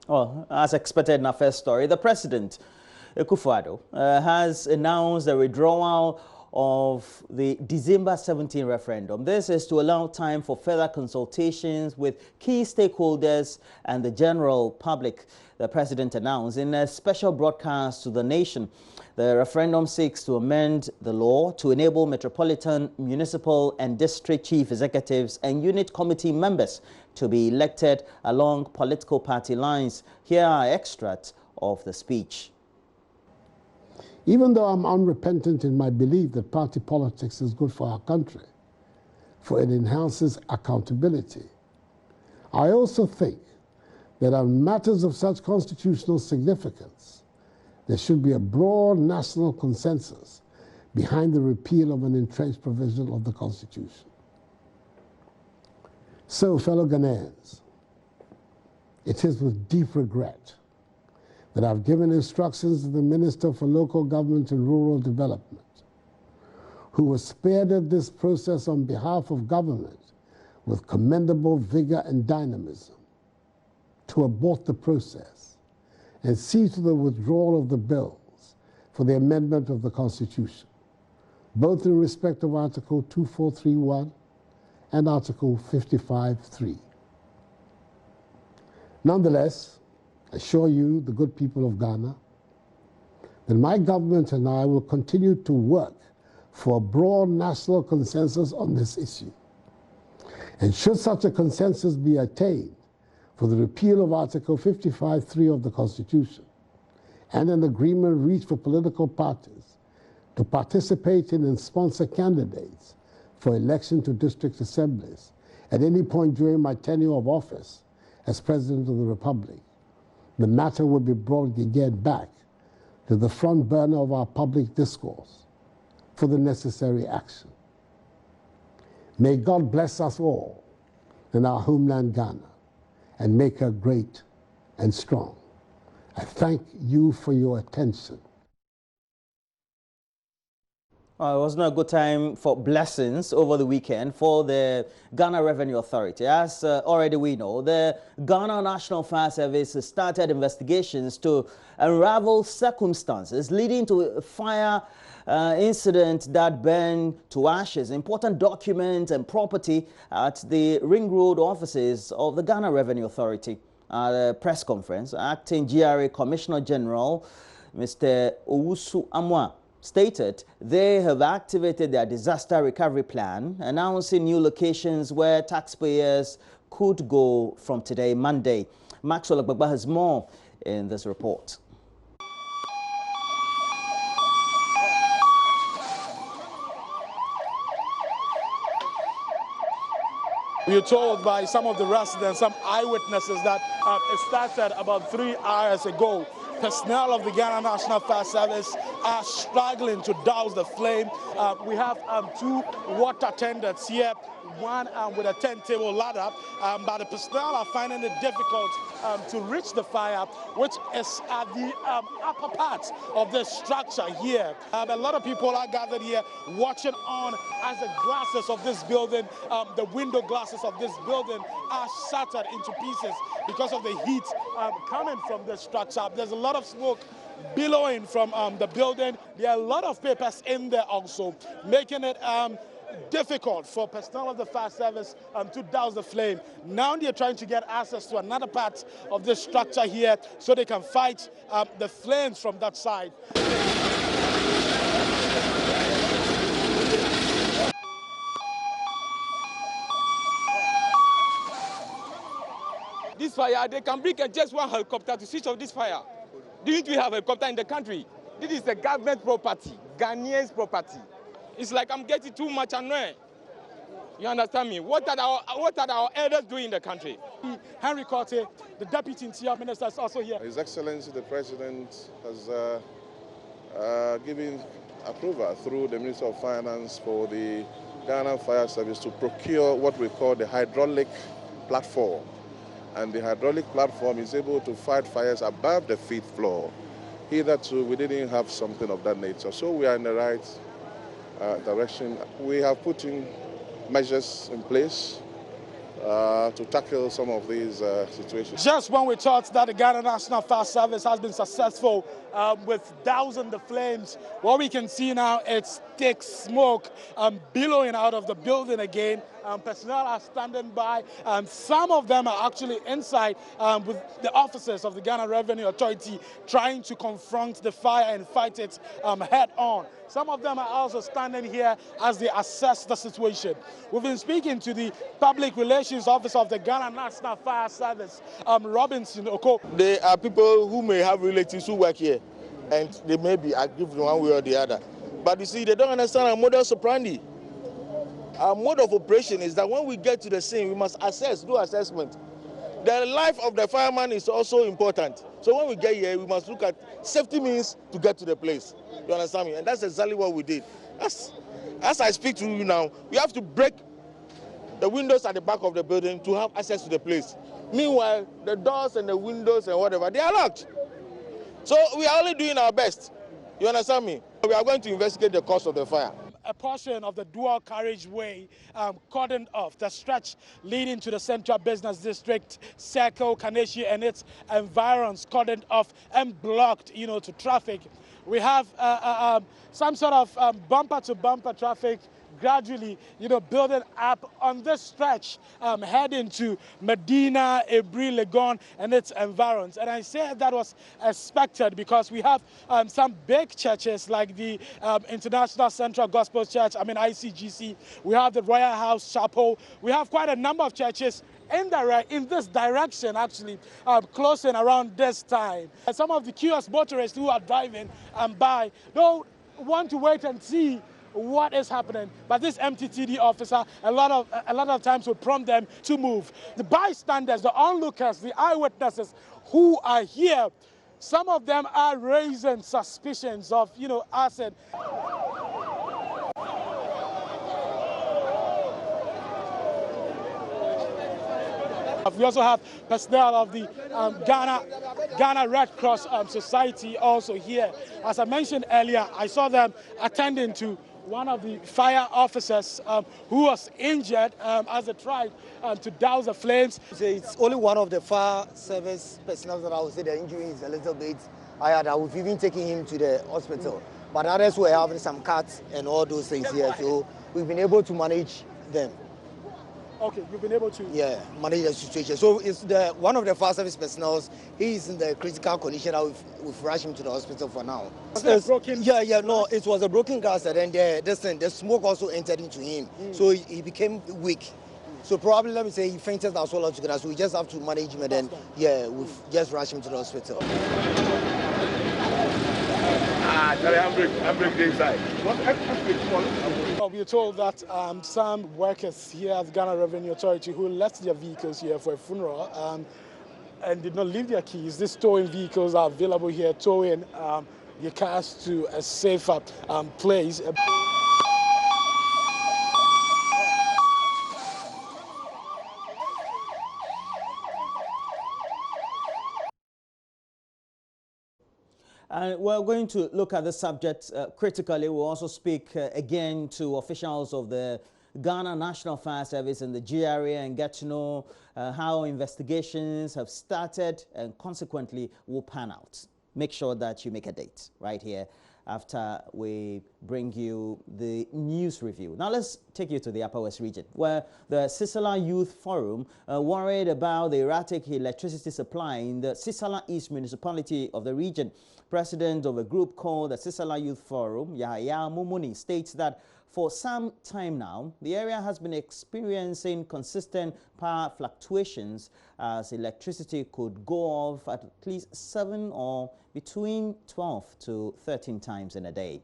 Well, as expected in our first story, the president, Kufuor, has announced the withdrawal of the December 17 referendum. This is to allow time for further consultations with key stakeholders and the general public. The president announced in a special broadcast to the nation. The referendum seeks to amend the law to enable metropolitan, municipal and district chief executives and unit committee members to be elected along political party lines. Here are extracts of the speech. Even though I'm unrepentant in my belief that party politics is good for our country, for it enhances accountability, I also think that on matters of such constitutional significance, there should be a broad national consensus behind the repeal of an entrenched provision of the Constitution. So, fellow Ghanaians, it is with deep regret that I've given instructions to the Minister for Local Government and Rural Development, who was spearheaded this process on behalf of government with commendable vigor and dynamism, to abort the process and see to the withdrawal of the bills for the amendment of the Constitution, both in respect of Article 2431 and Article 55.3. Nonetheless, I assure you, the good people of Ghana, that my government and I will continue to work for a broad national consensus on this issue. And should such a consensus be attained for the repeal of Article 55.3 of the Constitution and an agreement reached for political parties to participate in and sponsor candidates for election to district assemblies at any point during my tenure of office as President of the Republic, the matter will be brought again back to the front burner of our public discourse for the necessary action. May God bless us all in our homeland Ghana and make her great and strong. I thank you for your attention. It was not a good time for blessings over the weekend for the Ghana Revenue Authority. As already we know, the Ghana National Fire Service started investigations to unravel circumstances leading to a fire incident that burned to ashes important documents and property at the Ring Road offices of the Ghana Revenue Authority. At a press conference, Acting GRA Commissioner General Mr. Owusu Amwa stated they have activated their disaster recovery plan, announcing new locations where taxpayers could go from today, Monday. Maxwell Agbagba has more in this report. We are told by some of the residents, some eyewitnesses, that it started about 3 hours ago. Personnel of the Ghana National Fire Service are struggling to douse the flame. We have 2 water attendants here, one with a turntable ladder, but the personnel are finding it difficult to reach the fire, which is at the upper part of the structure here. A lot of people are gathered here watching on as the glasses of this building, the window glasses of this building are shattered into pieces because of the heat coming from the structure. There's a lot of smoke billowing from the building. There are a lot of papers in there also, making it difficult for personnel of the fire service to douse the flame. Now they're trying to get access to another part of this structure here so they can fight the flames from that side. This fire, they can bring just one helicopter to switch off this fire. Didn't we have a helicopter in the country? This is the government property, Ghanaians' property. It's like I'm getting too much annoyed. You understand me? What are our elders doing in the country? Henry Korte, the Deputy Interior Minister, is also here. His Excellency the President has given approval through the Minister of Finance for the Ghana Fire Service to procure what we call the hydraulic platform. And the hydraulic platform is able to fight fires above the 5th floor. Hitherto, we didn't have something of that nature, so we are in the right direction. We have put in measures in place to tackle some of these situations. Just when we thought that the Ghana National Fire Service has been successful with dousing the flames, what we can see now is thick smoke billowing out of the building again. Personnel are standing by. Some of them are actually inside with the officers of the Ghana Revenue Authority trying to confront the fire and fight it head on. Some of them are also standing here as they assess the situation. We've been speaking to the Public Relations Officer of the Ghana National Fire Service, Robinson Oko. There are people who may have relatives who work here, and they may be aggrieved one way or the other. But you see, they don't understand our modus operandi. Our mode of operation is that when we get to the scene, we must do assessment. The life of the fireman is also important. So when we get here, we must look at safety means to get to the place. You understand me? And that's exactly what we did. As I speak to you now, we have to break the windows at the back of the building to have access to the place. Meanwhile, the doors and the windows and whatever, they are locked. So we are only doing our best. You understand me? We are going to investigate the cause of the fire. A portion of the dual carriageway cordoned off, the stretch leading to the Central Business District, Circle, Kaneshi and its environs cordoned off and blocked, to traffic. We have some sort of bumper-to-bumper traffic gradually, building up on this stretch, heading to Medina, Ebri, Legon, and its environs. And I say that was expected because we have some big churches like the International Central Gospel Church, ICGC. We have the Royal House Chapel. We have quite a number of churches in this direction, actually, closing around this time. And some of the curious motorists who are driving by don't want to wait and see what is happening, but this MTTD officer a lot of times would prompt them to move. The bystanders, the onlookers, the eyewitnesses who are here, some of them are raising suspicions of acid. We also have personnel of the Ghana Red Cross Society also here. As I mentioned earlier, I saw them attending to one of the fire officers who was injured as they tried to douse the flames. It's only one of the fire service personnel that I would say the injury is a little bit higher. We've even taken him to the hospital. But others were having some cuts and all those things here. So we've been able to manage them. Okay, you've been able to? Yeah, manage the situation. So it's one of the fire service personnel, he is in the critical condition. We've rushed him to the hospital for now. Broken? Yeah, no, it was a broken glass, and then the smoke also entered into him. So he became weak. So probably, let me say, he fainted as well altogether. So we just have to manage him, and then, we've just rushed him to the hospital. We are told that some workers here at the Ghana Revenue Authority who left their vehicles here for a funeral and did not leave their keys. These towing vehicles are available here, towing their cars to a safer place. And we're going to look at the subject critically. We'll also speak again to officials of the Ghana National Fire Service and the GRA and get to know how investigations have started and consequently will pan out. Make sure that you make a date right here after we bring you the news review. Now let's take you to the Upper West region, where the Sisala Youth Forum worried about the erratic electricity supply in the Sisala East municipality of the region. President of a group called the Sisala Youth Forum, Yahya Mumuni, states that for some time now, the area has been experiencing consistent power fluctuations as electricity could go off at least 7 or between 12 to 13 times in a day.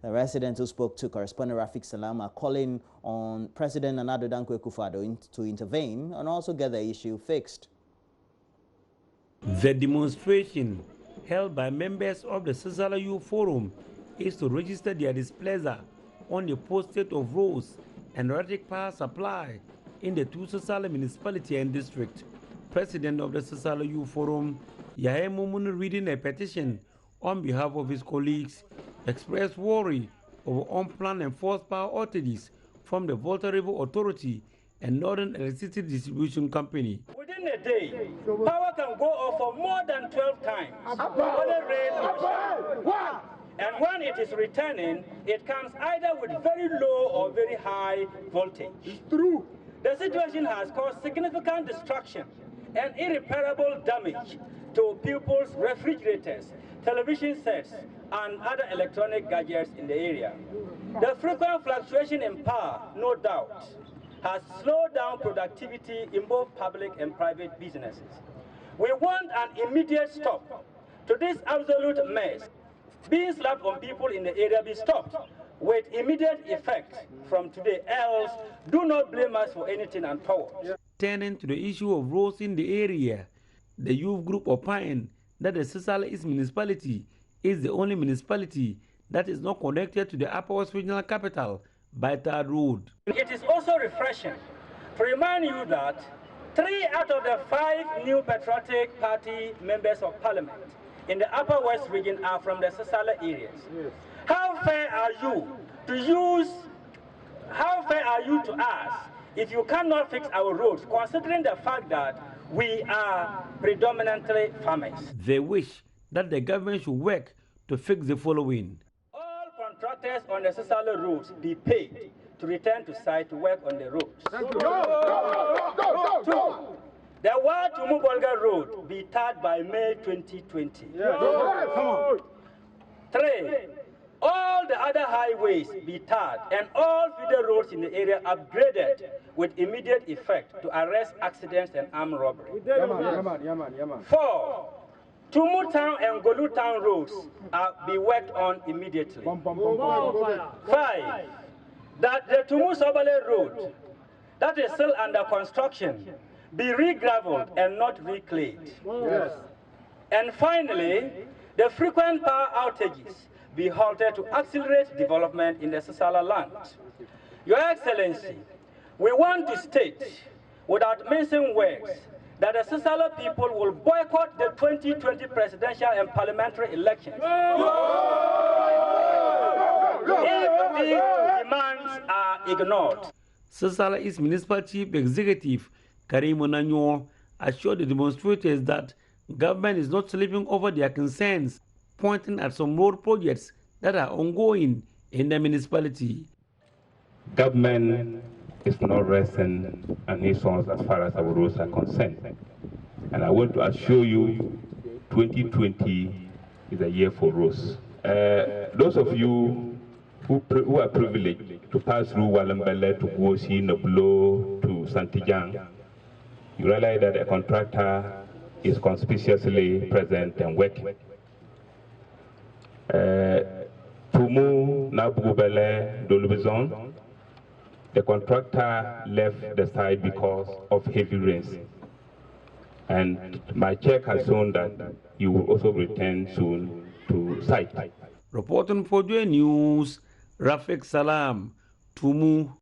The resident who spoke to correspondent Rafik Salam are calling on President Nana Addo Dankwa III to intervene and also get the issue fixed. The demonstration held by members of the Sisala Youth Forum is to register their displeasure on the poor state of roads and erratic power supply in the two Sisala municipality and district. President of the Sisala Youth Forum, Yahya Mumuni, reading a petition on behalf of his colleagues, expressed worry over unplanned and forced power outages from the Volta River Authority and Northern Electricity Distribution Company. Within a day, power can go off for more than 12 times on a rail. And when it is returning, it comes either with very low or very high voltage. It's true. The situation has caused significant destruction and irreparable damage to people's refrigerators, television sets, and other electronic gadgets in the area. The frequent fluctuation in power, no doubt, has slowed down productivity in both public and private businesses. We want an immediate stop to this absolute mess. Being slapped on people in the area be stopped with immediate effect from today, else do not blame us for anything untoward. Turning to the issue of roads in the area, the youth group opined that the Sisala East municipality is the only municipality that is not connected to the Upper West Regional Capital by third road. It is also refreshing to remind you that 3 out of the 5 new Patriotic Party members of Parliament in the Upper West region are from the Sisala areas. How fair are you to us if you cannot fix our roads, considering the fact that we are predominantly farmers? They wish that the government should work to fix the following. All contractors on the Sisala roads be paid to return to site to work on the roads. Two, the Wa-Tumu-Bolga road be tarred by May 2020. 3, all the other highways be tarred and all feeder roads in the area upgraded with immediate effect to arrest accidents and armed robbery. 4, Tumu Town and Golu Town roads be worked on immediately. 5, that the Tumu Sobale road that is still under construction be re-gravelled and not reclayed. And finally, the frequent power outages be halted to accelerate development in the Sisala land. Your Excellency, we want to state, without mincing words, that the Sisala people will boycott the 2020 presidential and parliamentary elections if these demands are ignored. Sisala East Municipal Chief Executive Karim Onanyo assured the demonstrators that government is not sleeping over their concerns, pointing at some road projects that are ongoing in the municipality. Government is not resting on its hands as far as our roads are concerned. And I want to assure you, 2020 is a year for roads. Those of you who are privileged to pass through Walambele to Gwosi, Noblo, to Santijang, you realize that a contractor is conspicuously present and working. Tumu, Nabugubele, Dolubizon, the contractor left the site because of heavy rains. And my check has shown that he will also return soon to site. Reporting for JoyNews, Rafik Salam, Tumu.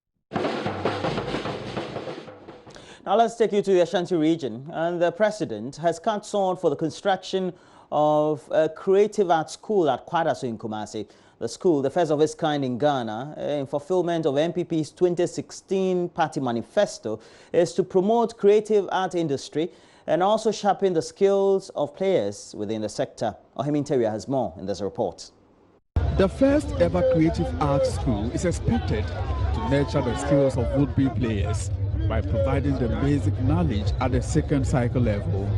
Now let's take you to the Ashanti region. And the president has cut on for the construction of a creative art school at Kwadaso in Kumasi. The school, the first of its kind in Ghana, in fulfillment of MPP's 2016 party manifesto, is to promote creative art industry and also sharpen the skills of players within the sector. Ohemi Interior has more in this report. The first ever creative arts school is expected to nurture the skills of would-be players by providing the basic knowledge at the second cycle level.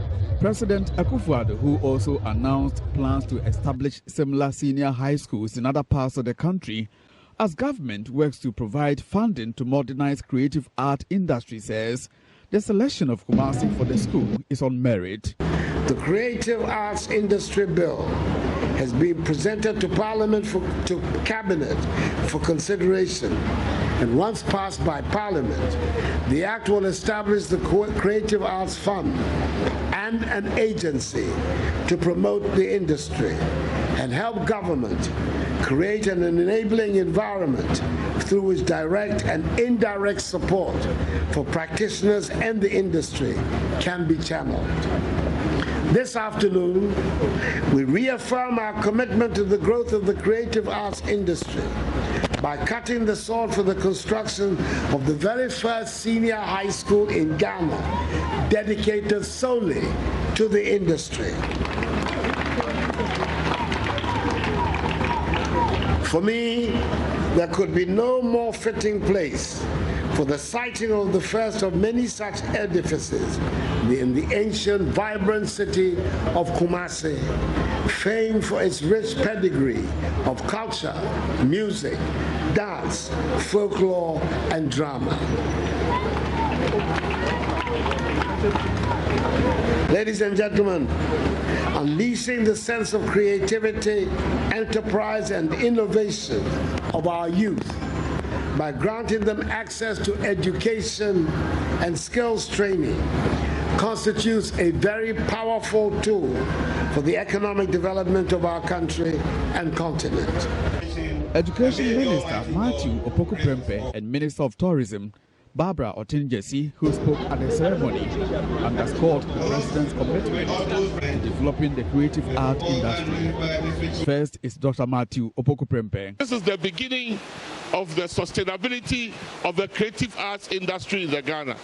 President Kufuor, who also announced plans to establish similar senior high schools in other parts of the country, as government works to provide funding to modernize creative art industry, says the selection of Kumasi for the school is on merit. The Creative Arts Industry Bill has been presented to Parliament to Cabinet for consideration. And once passed by Parliament, the Act will establish the Creative Arts Fund and an agency to promote the industry and help government create an enabling environment through which direct and indirect support for practitioners and the industry can be channeled. This afternoon, we reaffirm our commitment to the growth of the creative arts industry by cutting the sod for the construction of the very first senior high school in Ghana, dedicated solely to the industry. For me, there could be no more fitting place for the siting of the first of many such edifices in the ancient, vibrant city of Kumasi, famed for its rich pedigree of culture, music, dance, folklore, and drama. Ladies and gentlemen, unleashing the sense of creativity, enterprise, and innovation of our youth by granting them access to education and skills training constitutes a very powerful tool for the economic development of our country and continent. Education Minister Matthew Opoku-Prempeh and Minister of Tourism Barbara Otinjesi, who spoke at the ceremony, underscored the President's commitment to developing the creative art industry. First is Dr. Matthew Opoku-Prempeh. This is the beginning of the sustainability of the creative arts industry in Ghana.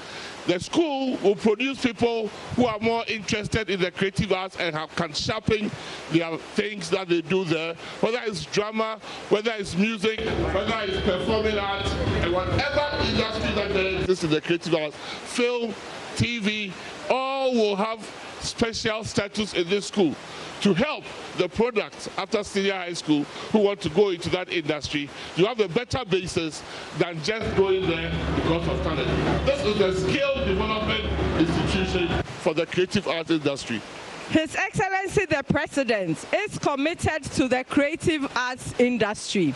The school will produce people who are more interested in the creative arts and can sharpen their things that they do there, whether it's drama, whether it's music, whether it's performing arts, and whatever industry that there exists in the creative arts, film, TV, all will have special status in this school to help the products after senior high school who want to go into that industry. You have a better basis than just going there because of talent. This is a skill development institution for the creative arts industry. His Excellency the President is committed to the creative arts industry.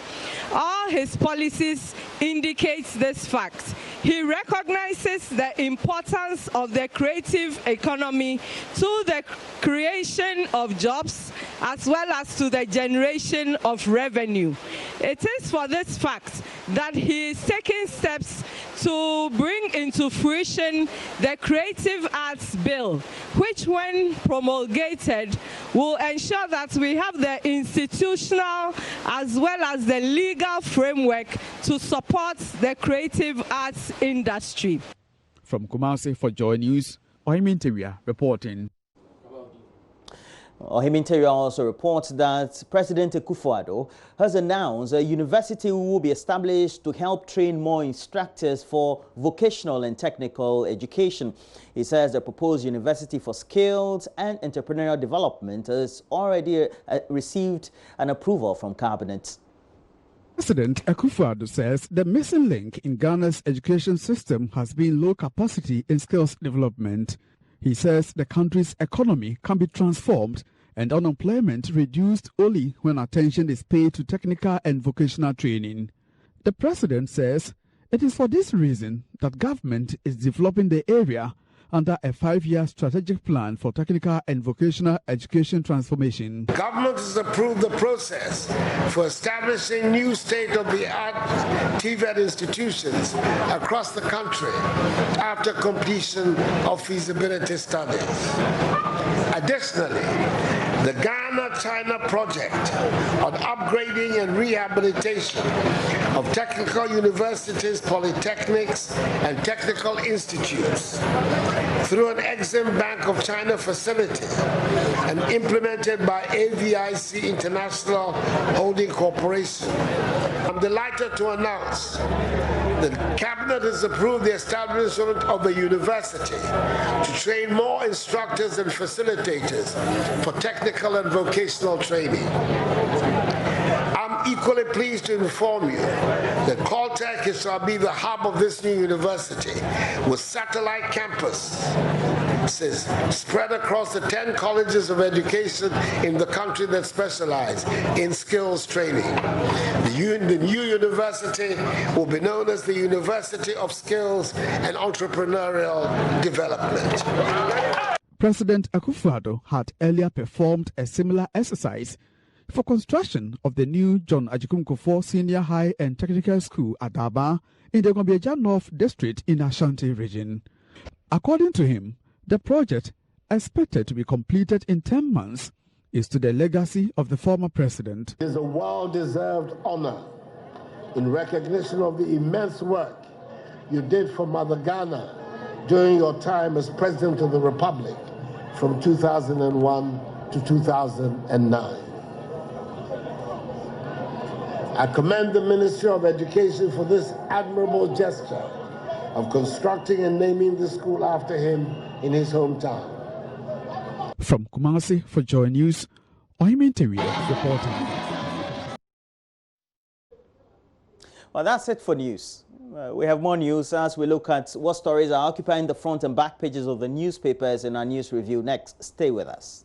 All his policies indicate this fact. He recognizes the importance of the creative economy to the creation of jobs as well as to the generation of revenue. It is for this fact that he is taking steps to bring into fruition the Creative Arts Bill, which when promulgated will ensure that we have the institutional as well as the legal framework to support the creative arts industry. From Kumasi for Joy News, Ohiminteria reporting. Ohiminteria also reports that President Kufuor has announced a university will be established to help train more instructors for vocational and technical education. He says the proposed university for skills and entrepreneurial development has already received an approval from Cabinet. President Kufuor says the missing link in Ghana's education system has been low capacity in skills development. He says the country's economy can be transformed and unemployment reduced only when attention is paid to technical and vocational training. The president says it is for this reason that government is developing the area under a 5-year strategic plan for technical and vocational education transformation. Government has approved the process for establishing new state-of-the-art TVET institutions across the country after completion of feasibility studies. Additionally, the Ghana-China project on upgrading and rehabilitation of technical universities, polytechnics, and technical institutes through an Exim Bank of China facility and implemented by AVIC International Holding Corporation. I'm delighted to announce that Cabinet has approved the establishment of a university to train more instructors and facilitators for technical and vocational training. I'm equally pleased to inform you that Caltech shall be the hub of this new university with satellite campuses spread across the 10 colleges of education in the country that specialize in skills training. The new university will be known as the University of Skills and Entrepreneurial Development. President Kufuor had earlier performed a similar exercise for construction of the new John Ajikun Kufuor Senior High and Technical School at Daba in the Gombeja North District in Ashanti Region. According to him, the project, expected to be completed in 10 months, is to the legacy of the former president. It is a well-deserved honor in recognition of the immense work you did for Mother Ghana during your time as President of the Republic from 2001 to 2009. I commend the Ministry of Education for this admirable gesture of constructing and naming the school after him in his hometown. From Kumasi for Joy News, Ohiminteria reporting. Well, that's it for news. We have more news as we look at what stories are occupying the front and back pages of the newspapers in our news review next. Stay with us.